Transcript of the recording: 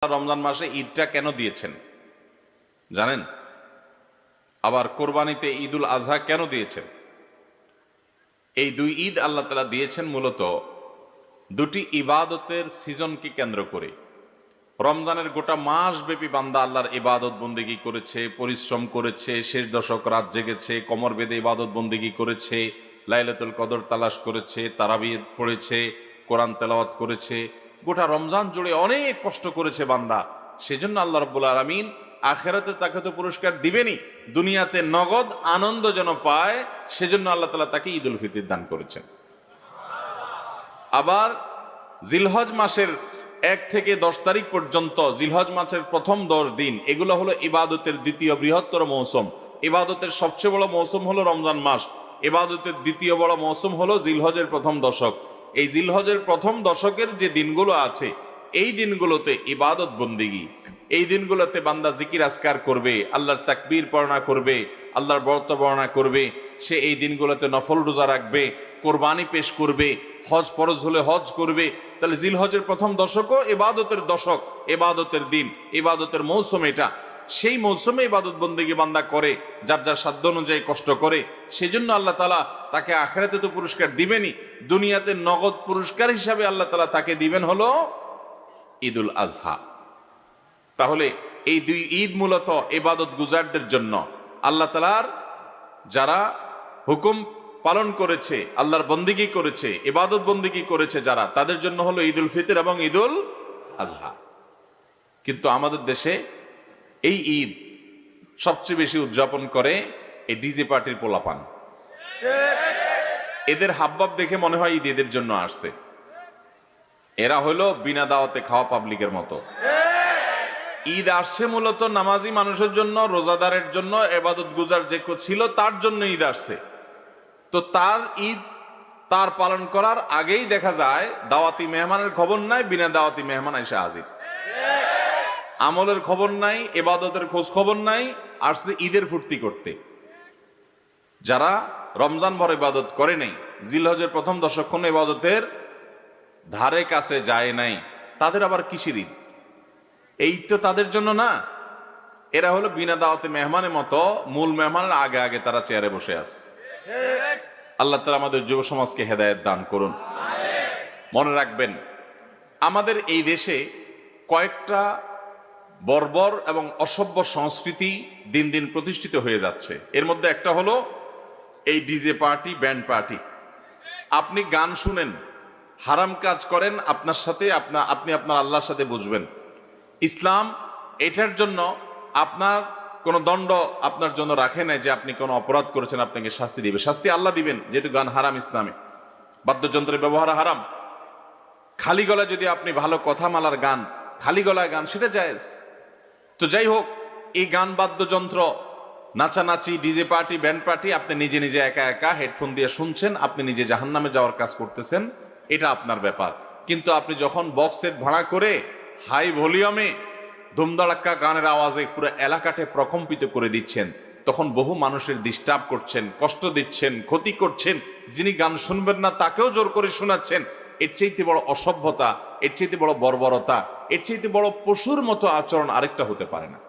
রমজান মাসে ঈদটা কেন দিয়েছেন জানেন? আবার কোরবানিতে ঈদুল আজহা কেন দিয়েছেন? এই দুই ঈদ আল্লাহ তাআলা দিয়েছেন মূলত দুটি ইবাদতের সিজনকে কেন্দ্র করে। রমজানের গোটা মাস ব্যাপী বান্দা আল্লাহর ইবাদত বন্দেগী করেছে, পরিশ্রম করেছে, শেষ দশক রাত জেগেছে, কমর বেঁধে ইবাদত বন্দেগী করেছে, লাইলাতুল কদর তালাশ করেছে, তারাবি পড়েছে, কোরআন তেলাওয়াত করেছে, গোটা রমজান জুড়ে অনেক কষ্ট করেছে বান্দা। সেজন্য আল্লাহ রাব্বুল আলামিন আখিরাতে তাকে তো পুরস্কার দিবেনই, দুনিয়াতে নগদ আনন্দ যেন পায়, সেজন্য আল্লাহ তাআলা তাকে ঈদুল ফিতর দান করেছেন। আবার জিলহজ মাসের 1 থেকে 10 তারিখ পর্যন্ত, জিলহজ মাসের প্রথম 10 দিন, এগুলো হলো ইবাদতের দ্বিতীয় বৃহত্তর মৌসুম। ইবাদতের সবচেয়ে বড় মৌসুম হলো রমজান মাস, ইবাদতের দ্বিতীয় বড় মৌসুম হলো জিলহজের প্রথম দশক। এই জিলহজের প্রথম দশকের যে দিনগুলো আছে, এই দিনগুলোতে ইবাদত বন্দেগী, এই দিনগুলোতে বান্দা জিকির আজকার করবে, আল্লাহর তাকবীর পড়না করবে, আল্লাহর ব্রত বর্ণনা করবে। সে এই দিনগুলোতে নফল রোজা রাখবে, কোরবানি পেশ করবে, হজ ফরজ হলে হজ করবে। তাহলে জিলহজের প্রথম দশকও ইবাদতের দশক, ইবাদতের দিন, ইবাদতের মৌসুম। এটা সেই মৌসুমে ইবাদত বন্দেগী বান্দা করে, যার যার সাধ্য অনুযায়ী কষ্ট করে। সেজন্য আল্লাহ তাআলা তাকে আখিরাতে তো পুরস্কার দিবেনই, দুনিয়াতে নগদ পুরস্কার হিসাবে আল্লাহ তাআলা তাকে দিবেন হলো ঈদুল আজহা। তাহলে এই দুই ঈদ মূলত ইবাদত গুজারদের জন্য। আল্লাহ তাআলার যারা হুকুম পালন করেছে, আল্লাহর বন্দেগী করেছে, ইবাদত বন্দেগী করেছে যারা, তাদের জন্য হলো ঈদুল ফিতর এবং ঈদুল আজহা। কিন্তু আমাদের দেশে এই ঈদ সবচেয়ে বেশি উদযাপন করে এই ডিজে পার্টির পোলাপান। এদের হাবভাব দেখে মনে হয় ঈদ এদের জন্য আসছে। এরা হলো বিনা দাওয়াতে খাওয়া পাবলিকের মতো। ঈদ আসছে মূলত নামাজি মানুষের জন্য, রোজাদারের জন্য, ইবাদত গুজার যে ছিল তার জন্য ঈদ আসছে। তো তার ঈদ তার পালন করার আগেই দেখা যায় দাওয়াতি মেহমানের খবর নাই, বিনা দাওয়াতি মেহমান এসে হাজির। আমলের খবর নাই, ইবাদতের খোঁজ খবর নাই, আসছে ঈদের ফুর্তি করতে। যারা রমজান ভর ইবাদত করে নাই, জিলহজের প্রথম দশক্ষণ ইবাদতের ধারে কাছে যায় নাই, তাদের আবার কিসের ঈদ? এই তো তাদের জন্য না। এরা হলো বিনা দাওয়াতে মেহমানের মতো, মূল মেহমানের আগে আগে তারা চেয়ারে বসে আছে। আল্লাহ তাআলা আমাদের যুব সমাজকে হেদায়েত দান করুন। মনে রাখবেন, আমাদের এই দেশে কয়েকটা বর্বর এবং অসভ্য সংস্কৃতি দিন দিন প্রতিষ্ঠিত হয়ে যাচ্ছে। এর মধ্যে একটা হলো এই ডিজে পার্টি, ব্যান্ড পার্টি। আপনি গান শুনেন, হারাম কাজ করেন, আপনার সাথে আপনি আপনার আল্লাহর সাথে বুঝবেন। ইসলাম এটার জন্য আপনার কোনো দণ্ড আপনার জন্য রাখে নাই যে আপনি কোনো অপরাধ করেছেন আপনাকে শাস্তি দিবে। শাস্তি আল্লাহ দিবেন, যেহেতু গান হারাম ইসলামে। বাদ্যযন্ত্রের ব্যবহার হারাম। খালি গলায় যদি আপনি ভালো কথা মালার গান, খালি গলায় গান, সেটা জায়েজ। তো যাই হোক, এই গান, বাদ্যযন্ত্র, নাচানাচি, ডিজে পার্টি, ব্যান্ড পার্টি আপনি নিজে নিজে একা একা হেডফোন দিয়ে শুনছেন, আপনি নিজে জাহান্নামে যাওয়ার কাজ করতেছেন, এটা আপনার ব্যাপার। কিন্তু আপনি যখন বক্স সেট ভাড়া করে হাই ভলিউমে ধুমধাড়াক্কা গানের আওয়াজে পুরো এলাকাতে প্রকম্পিত করে দিচ্ছেন, তখন বহু মানুষের ডিস্টার্ব করছেন, কষ্ট দিচ্ছেন, ক্ষতি করছেন। যিনি গান শুনবেন না তাকেও জোর করে শোনাচ্ছেন। এর চাইতে বড় অসভ্যতা, এর চাইতে বড় বর্বরতা, এর চাইতে বড় পশুর মতো আচরণ আরেকটা হতে পারে না।